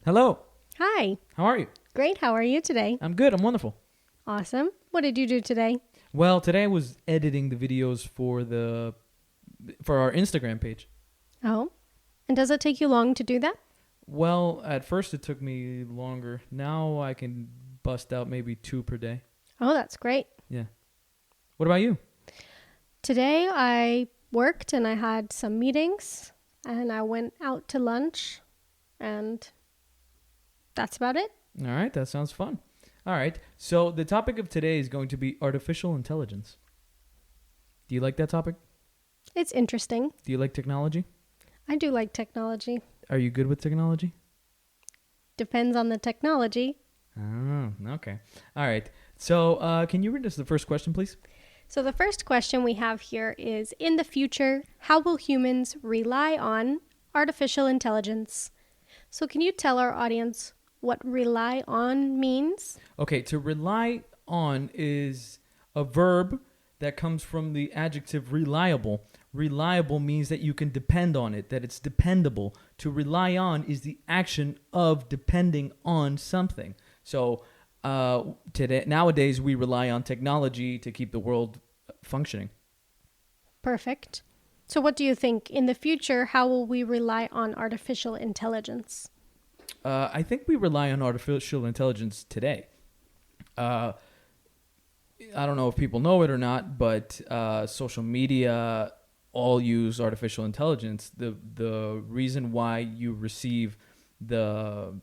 Hello. Hi. How are you? Great. How are you today? I'm good. I'm wonderful. Awesome. What did you do today? Well, today I was editing the videos for our Instagram page. Oh. And does it take you long to do that? Well, at first it took me longer. Now I can bust out maybe 2 per day. Oh, that's great. Yeah. What about you? Today I worked and I had some meetings and I went out to lunch and that's about it. All right. That sounds fun. All right. So the topic of today is going to be artificial intelligence. Do you like that topic? It's interesting. Do you like technology? I do like technology. Are you good with technology? Depends on the technology. Oh, okay. All right. So can you read us the first question, please? So the first question we have here is, in the future, how will humans rely on artificial intelligence? So can you tell our audience what rely on means? Okay, to rely on is a verb that comes from the adjective reliable. Reliable means that you can depend on it, that it's dependable. To rely on is the action of depending on something. So nowadays we rely on technology to keep the world functioning. Perfect. So what do you think? In the future, how will we rely on artificial intelligence? I think we rely on artificial intelligence today. I don't know if people know it or not, but social media all use artificial intelligence. The reason why you receive the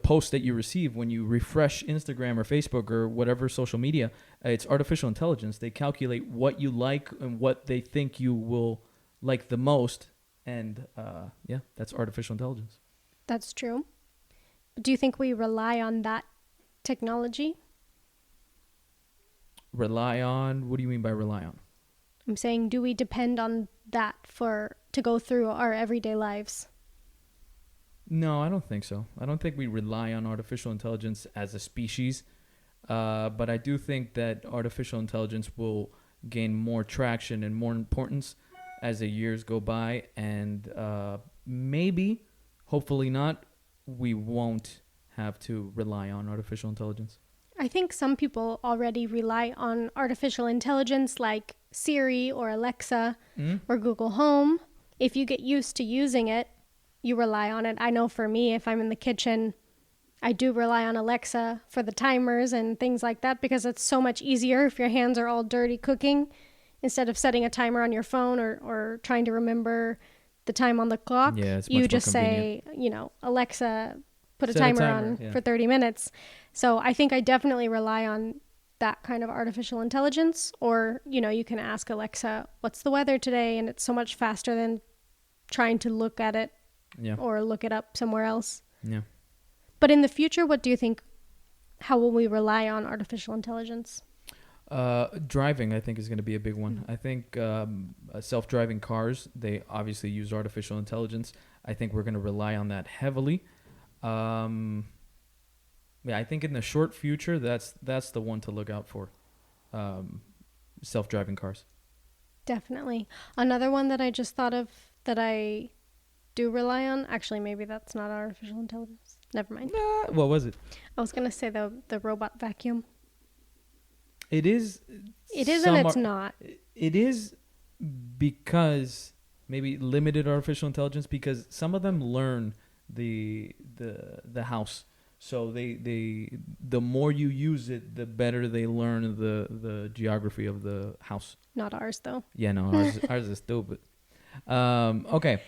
post that you receive when you refresh Instagram or Facebook or whatever social media, it's artificial intelligence. They calculate what you like and what they think you will like the most, and that's artificial intelligence. That's true. But do you think we rely on that technology? Rely on? What do you mean by rely on? I'm saying, do we depend on that to go through our everyday lives? No, I don't think so. I don't think we rely on artificial intelligence as a species, but I do think that artificial intelligence will gain more traction and more importance as the years go by, and maybe, hopefully not, we won't have to rely on artificial intelligence. I think some people already rely on artificial intelligence like Siri or Alexa or Google Home. If you get used to using it, you rely on it. I know for me, if I'm in the kitchen, I do rely on Alexa for the timers and things like that because it's so much easier if your hands are all dirty cooking. Instead of setting a timer on your phone or trying to remember the time on the clock, Yeah, it's much you more just convenient. say, Alexa, put a Set timer a on yeah. for 30 minutes. So I think I definitely rely on that kind of artificial intelligence. Or, you can ask Alexa, what's the weather today? And it's so much faster than trying to look at it or look it up somewhere else. Yeah. But in the future, what do you think? How will we rely on artificial intelligence? Driving, I think, is going to be a big one. I think self-driving cars, they obviously use artificial intelligence. I think we're going to rely on that heavily. I think in the short future, that's the one to look out for. Self-driving cars. Definitely. Another one that I just thought of that I do rely on, actually, maybe that's not artificial intelligence. Never mind. What was it? I was going to say the robot vacuum. It is. It is and it's not. It is because maybe limited artificial intelligence, because some of them learn the house. So the more you use it, the better they learn the geography of the house. Not ours, though. Yeah, no, ours is stupid. Okay,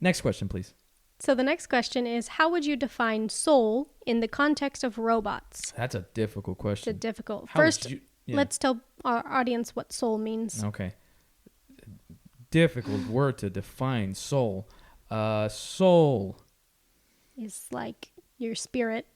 next question, please. So the next question is, how would you define soul in the context of robots? That's a difficult question. It's difficult. How First, let's tell our audience what soul means. Okay. Difficult word to define, soul. Soul is like your spirit.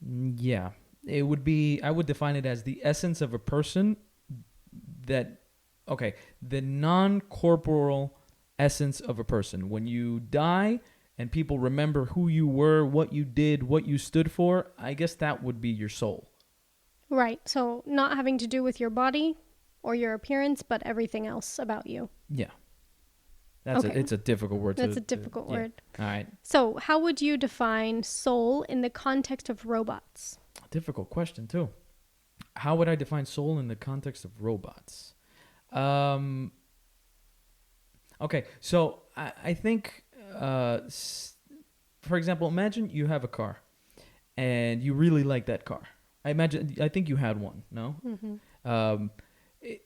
Yeah. It would be, I would define it as the essence of a person the non-corporeal essence of a person. When you die and people remember who you were, what you did, what you stood for, I guess that would be your soul. Right. So not having to do with your body or your appearance, but everything else about you. Yeah. It's a difficult word. That's a difficult word. All right. So how would you define soul in the context of robots? Difficult question too. How would I define soul in the context of robots? Okay, so I think, for example, imagine you have a car, and you really like that car. I think you had one, no? Mm-hmm.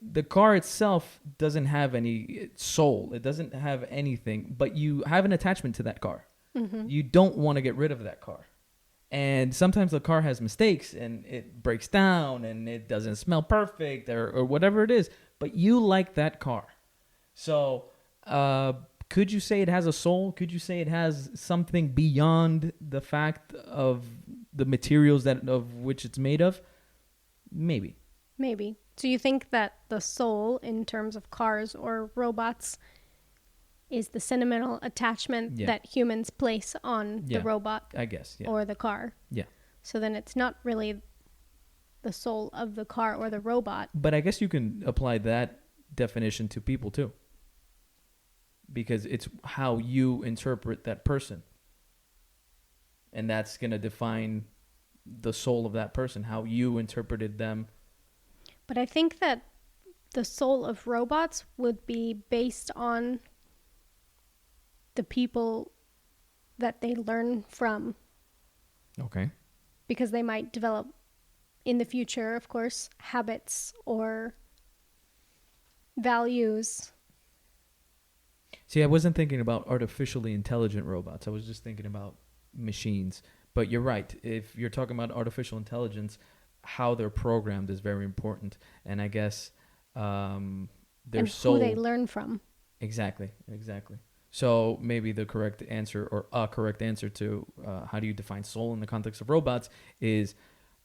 The car itself doesn't have any soul. It doesn't have anything, but you have an attachment to that car. Mm-hmm. You don't want to get rid of that car. And sometimes the car has mistakes and it breaks down and it doesn't smell perfect or whatever it is, but you like that car. So could you say it has a soul? Could you say it has something beyond the fact of the materials of which it's made of? Maybe. So you think that the soul in terms of cars or robots is the sentimental attachment that humans place on the robot, I guess, or the car. Yeah. So then it's not really the soul of the car or the robot. But I guess you can apply that definition to people too. Because it's how you interpret that person. And that's going to define the soul of that person, how you interpreted them. But I think that the soul of robots would be based on the people that they learn from. Okay. Because they might develop in the future, of course, habits or values. See, I wasn't thinking about artificially intelligent robots. I was just thinking about machines. But you're right. If you're talking about artificial intelligence, how they're programmed is very important. And I guess their soul... who they learn from. Exactly. So maybe the correct answer, or a correct answer to how do you define soul in the context of robots, is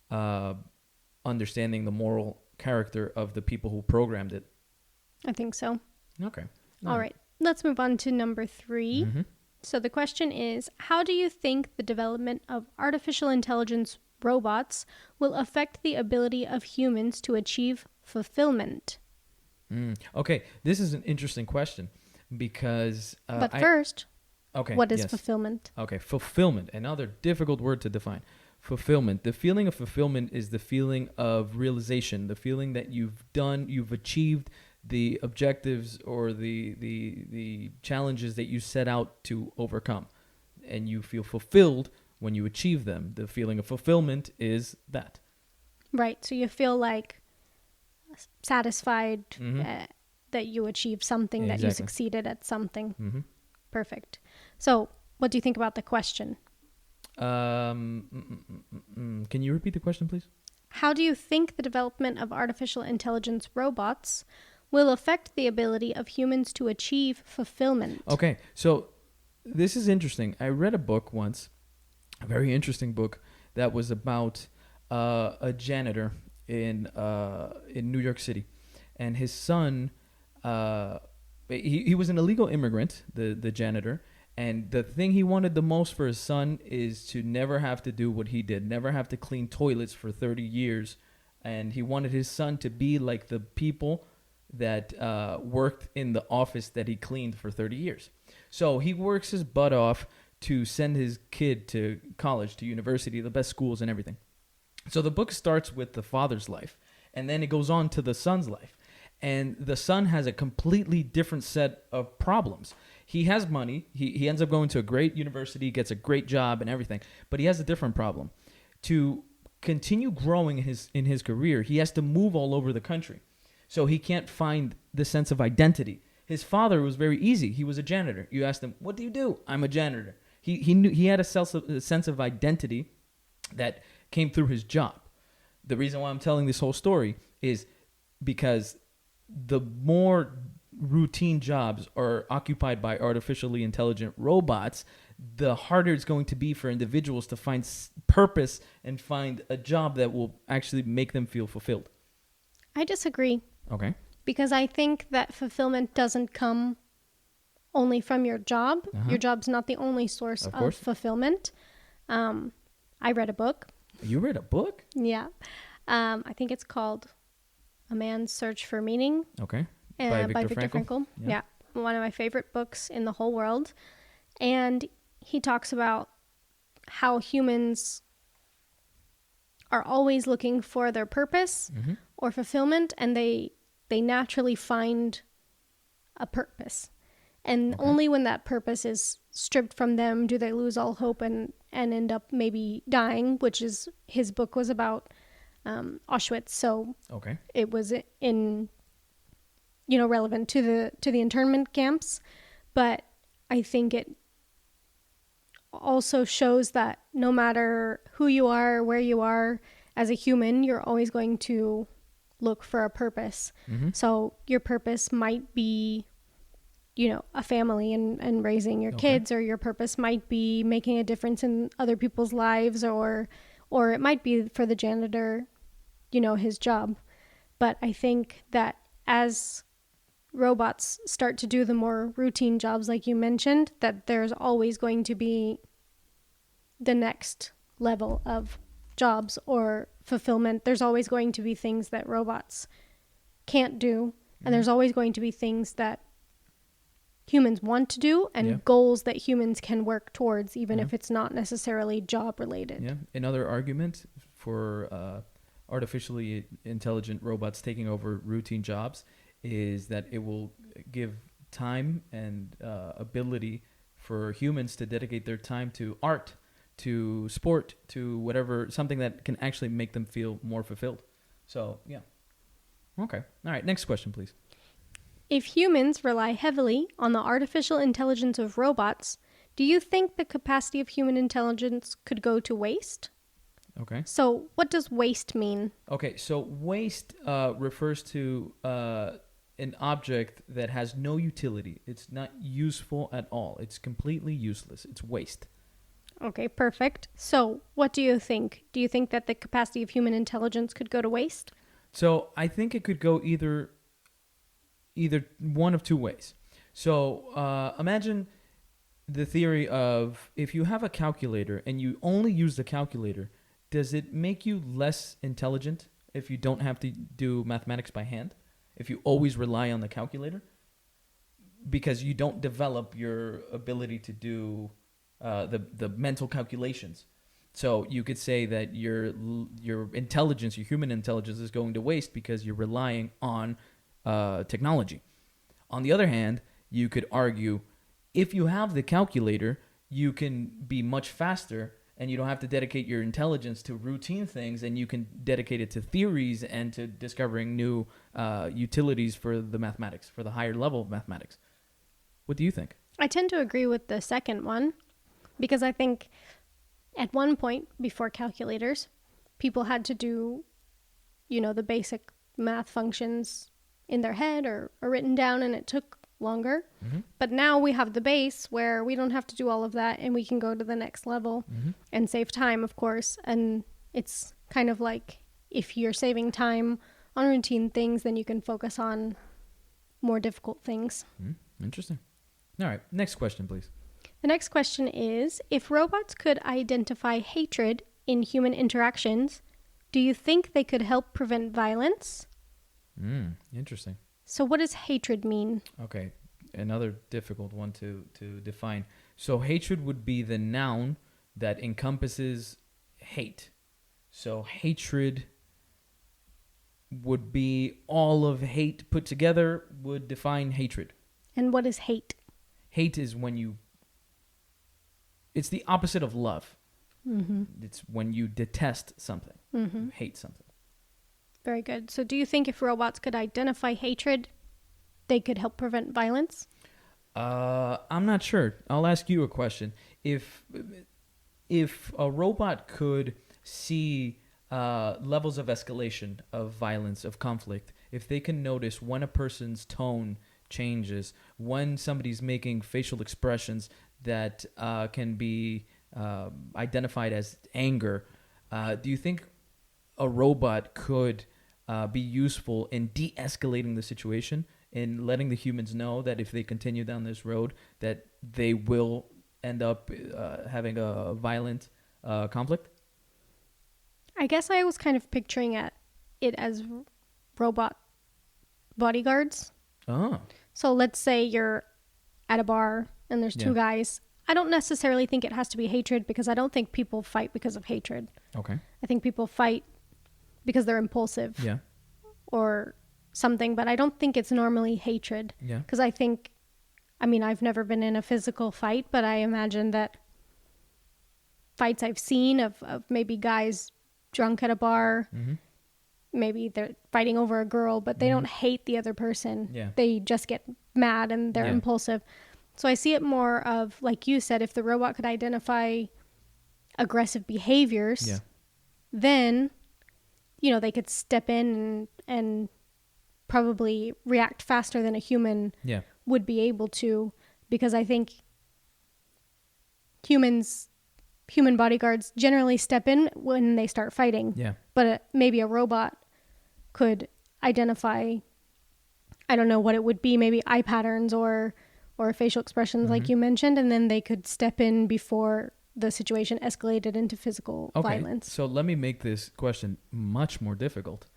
understanding the moral character of the people who programmed it. I think so. Okay. All right. Let's move on to number 3. Mm-hmm. So the question is, how do you think the development of artificial intelligence robots will affect the ability of humans to achieve fulfillment? Okay. This is an interesting question. Because but first, what is yes. fulfillment? Okay, fulfillment, another difficult word to define. Fulfillment. The feeling of fulfillment is the feeling of realization, the feeling that you've achieved the objectives or the challenges that you set out to overcome, and you feel fulfilled when you achieve them. The feeling of fulfillment is that. Right. So you feel like satisfied. Mm-hmm. That you achieved something, that you succeeded at something. Mm-hmm. Perfect. So what do you think about the question? Can you repeat the question, please? How do you think the development of artificial intelligence robots will affect the ability of humans to achieve fulfillment? Okay, so this is interesting. I read a book once, a very interesting book, that was about a janitor in New York City. And his son... he was an illegal immigrant, the janitor, and the thing he wanted the most for his son is to never have to do what he did, never have to clean toilets for 30 years. And he wanted his son to be like the people that worked in the office that he cleaned for 30 years. So he works his butt off to send his kid to college, to university, the best schools and everything. So the book starts with the father's life, and then it goes on to the son's life. And the son has a completely different set of problems. He has money. He ends up going to a great university, gets a great job and everything. But he has a different problem. To continue growing in his career, he has to move all over the country. So he can't find the sense of identity. His father was very easy. He was a janitor. You asked him, what do you do? I'm a janitor. He knew he had a sense of identity that came through his job. The reason why I'm telling this whole story is because the more routine jobs are occupied by artificially intelligent robots, the harder it's going to be for individuals to find purpose and find a job that will actually make them feel fulfilled. I disagree. Okay. Because I think that fulfillment doesn't come only from your job. Uh-huh. Your job's not the only source of fulfillment. I read a book. You read a book? Yeah. I think it's called A Man's Search for Meaning. Okay. By Viktor Frankl. Yeah. one of my favorite books in the whole world. And he talks about how humans are always looking for their purpose or fulfillment, and they naturally find a purpose. And only when that purpose is stripped from them do they lose all hope and end up maybe dying, which is his book was about Auschwitz. So it was relevant to the internment camps. But I think it also shows that no matter who you are, where you are as a human, you're always going to look for a purpose. So your purpose might be, a family and raising your kids, or your purpose might be making a difference in other people's lives, or it might be for the janitor, his job. But I think that as robots start to do the more routine jobs, like you mentioned, that there's always going to be the next level of jobs or fulfillment. There's always going to be things that robots can't do, and there's always going to be things that humans want to do, and goals that humans can work towards, even if it's not necessarily job related. Yeah. Another argument for artificially intelligent robots taking over routine jobs is that it will give time and ability for humans to dedicate their time to art, to sport, to whatever, something that can actually make them feel more fulfilled. So, yeah. Okay. All right. Next question, please. If humans rely heavily on the artificial intelligence of robots, do you think the capacity of human intelligence could go to waste? Okay. So what does waste mean? Okay. So waste refers to an object that has no utility. It's not useful at all. It's completely useless. It's waste. Okay, perfect. So what do you think? Do you think that the capacity of human intelligence could go to waste? So I think it could go either one of two ways. So imagine the theory of, if you have a calculator and you only use the calculator, does it make you less intelligent if you don't have to do mathematics by hand? If you always rely on the calculator? Because you don't develop your ability to do the mental calculations. So you could say that your intelligence, your human intelligence, is going to waste because you're relying on technology. On the other hand, you could argue, if you have the calculator, you can be much faster and you don't have to dedicate your intelligence to routine things, and you can dedicate it to theories and to discovering new utilities for the mathematics, for the higher level of mathematics. What do you think? I tend to agree with the second one, because I think at one point before calculators, people had to do, the basic math functions in their head or written down, and it took longer. But now we have the base where we don't have to do all of that, and we can go to the next level and save time, of course. And it's kind of like, if you're saving time on routine things, then you can focus on more difficult things. Interesting. All right. Next question, please. The next question is, if robots could identify hatred in human interactions, do you think they could help prevent violence? Interesting. So what does hatred mean? Okay. Another difficult one to define. So hatred would be the noun that encompasses hate. So hatred would be all of hate put together, would define hatred. And what is hate? Hate is when it's the opposite of love. It's when you detest something, you hate something. Very good. So do you think if robots could identify hatred, they could help prevent violence? I'm not sure. I'll ask you a question. If a robot could see levels of escalation of violence, of conflict, if they can notice when a person's tone changes, when somebody's making facial expressions that can be identified as anger, do you think a robot could be useful in de-escalating the situation, in letting the humans know that if they continue down this road, that they will end up having a violent conflict? I guess I was kind of picturing it as robot bodyguards. Oh. So let's say you're at a bar and there's two Yeah. guys. I don't necessarily think it has to be hatred, because I don't think people fight because of hatred. Okay. I think people fight because they're impulsive Yeah. or something, but I don't think it's normally hatred. Yeah. Because I mean, I've never been in a physical fight, but I imagine that fights I've seen of maybe guys drunk at a bar, Mm-hmm. maybe they're fighting over a girl, but they don't hate the other person. Yeah. They just get mad and they're Yeah. impulsive. So I see it more of, like you said, if the robot could identify aggressive behaviors, Yeah. then, they could step in and probably react faster than a human Yeah. would be able to, because I think human bodyguards generally step in when they start fighting. Yeah. But maybe a robot could identify, I don't know what it would be, maybe eye patterns or facial expressions like you mentioned, and then they could step in before the situation escalated into physical violence. So let me make this question much more difficult.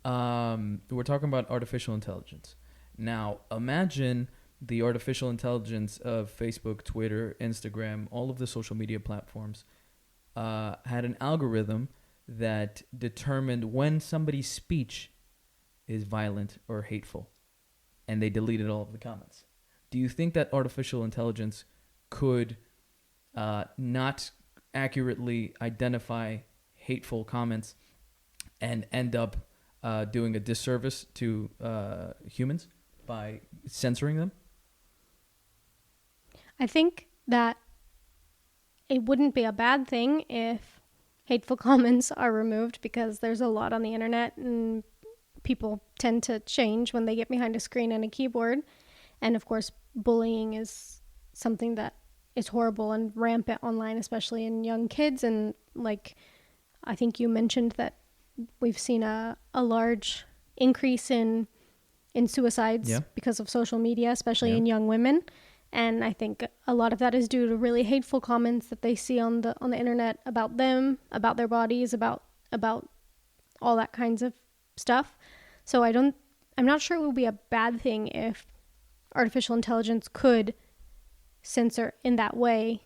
We're talking about artificial intelligence. Now, imagine the artificial intelligence of Facebook, Twitter, Instagram, all of the social media platforms had an algorithm that determined when somebody's speech is violent or hateful, and they deleted all of the comments. Do you think that artificial intelligence could not accurately identify hateful comments and end up doing a disservice to humans by censoring them? I think that it wouldn't be a bad thing if hateful comments are removed, because there's a lot on the internet and people tend to change when they get behind a screen and a keyboard. And of course, bullying is something that is horrible and rampant online, especially in young kids. And like, I think you mentioned that we've seen a large increase in suicides because of social media, especially in young women. And I think a lot of that is due to really hateful comments that they see on the internet about them, about their bodies, about all that kinds of stuff. So I'm not sure it would be a bad thing if artificial intelligence could censor in that way,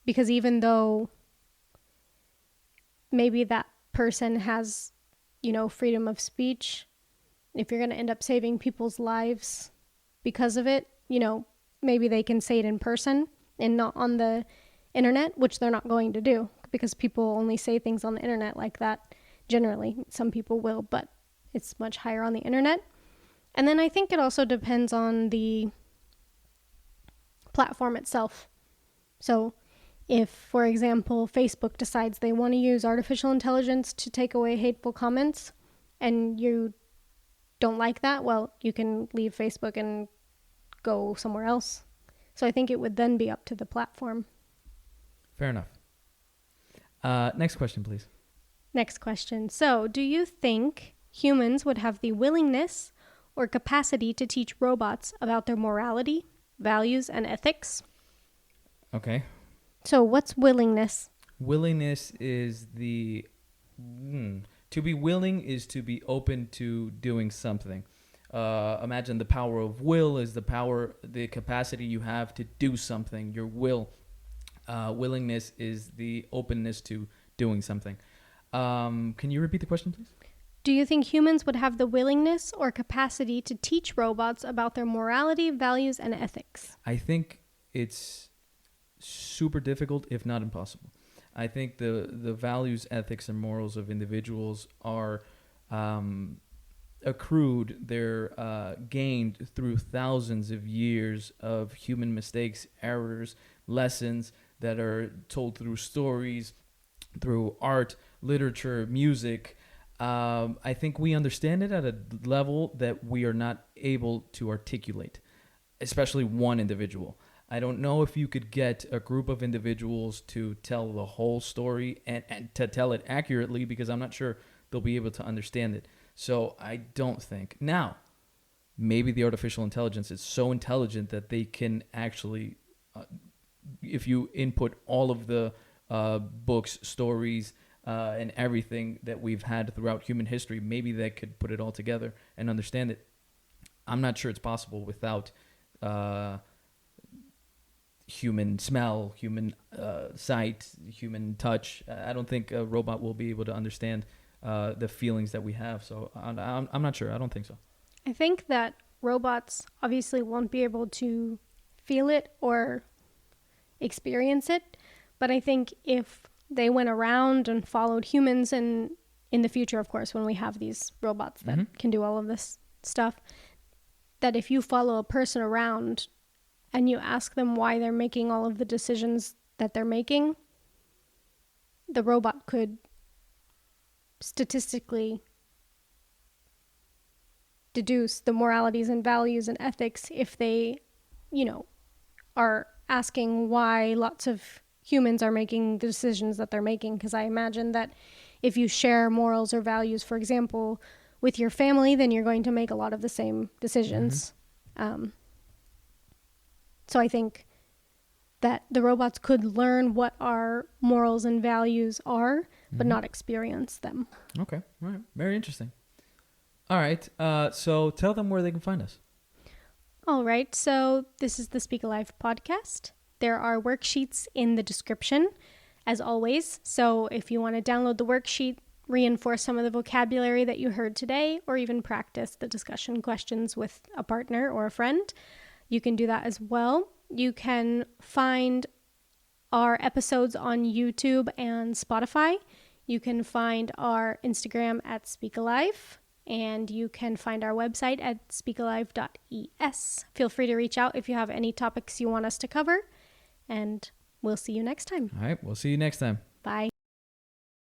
because even though maybe that person has, freedom of speech, if you're going to end up saving people's lives because of it, maybe they can say it in person and not on the internet, which they're not going to do, because people only say things on the internet like that. Generally, some people will, but it's much higher on the internet. And then I think it also depends on the platform itself. So if, for example, Facebook decides they want to use artificial intelligence to take away hateful comments and you don't like that, well, you can leave Facebook and go somewhere else. So I think it would then be up to the platform. Fair enough. Next question, please. Next question. So, do you think humans would have the willingness or capacity to teach robots about their morality, values, and ethics? Okay. So, what's willingness? Willingness is to be willing is to be open to doing something. Imagine the power of will is the capacity you have to do something, your will. Willingness is the openness to doing something. Can you repeat the question, please? Do you think humans would have the willingness or capacity to teach robots about their morality, values, and ethics? I think it's super difficult, if not impossible. I think the values, ethics, and morals of individuals are accrued. They're gained through thousands of years of human mistakes, errors, lessons that are told through stories, through art, literature, music. I think we understand it at a level that we are not able to articulate, especially one individual. I don't know if you could get a group of individuals to tell the whole story and to tell it accurately, because I'm not sure they'll be able to understand it. So I don't think. Now, maybe the artificial intelligence is so intelligent that they can actually, if you input all of the books, stories, and everything that we've had throughout human history, maybe they could put it all together and understand it. I'm not sure it's possible without human smell, human sight, human touch. I don't think a robot will be able to understand the feelings that we have. So I'm not sure. I don't think so. I think that robots obviously won't be able to feel it or experience it, but I think if they went around and followed humans, and in the future, of course, when we have these robots that can do all of this stuff, that if you follow a person around and you ask them why they're making all of the decisions that they're making, the robot could statistically deduce the moralities and values and ethics if they, are asking why lots of humans are making the decisions that they're making. Because I imagine that if you share morals or values, for example, with your family, then you're going to make a lot of the same decisions. So I think that the robots could learn what our morals and values are, but not experience them. Okay. All right. Very interesting. All right. So tell them where they can find us. All right. So this is the Spealive podcast. There are worksheets in the description, as always. So if you want to download the worksheet, reinforce some of the vocabulary that you heard today, or even practice the discussion questions with a partner or a friend, you can do that as well. You can find our episodes on YouTube and Spotify. You can find our Instagram at Spealive, and you can find our website at speakalive.es. Feel free to reach out if you have any topics you want us to cover, and we'll see you next time. All right. We'll see you next time. Bye.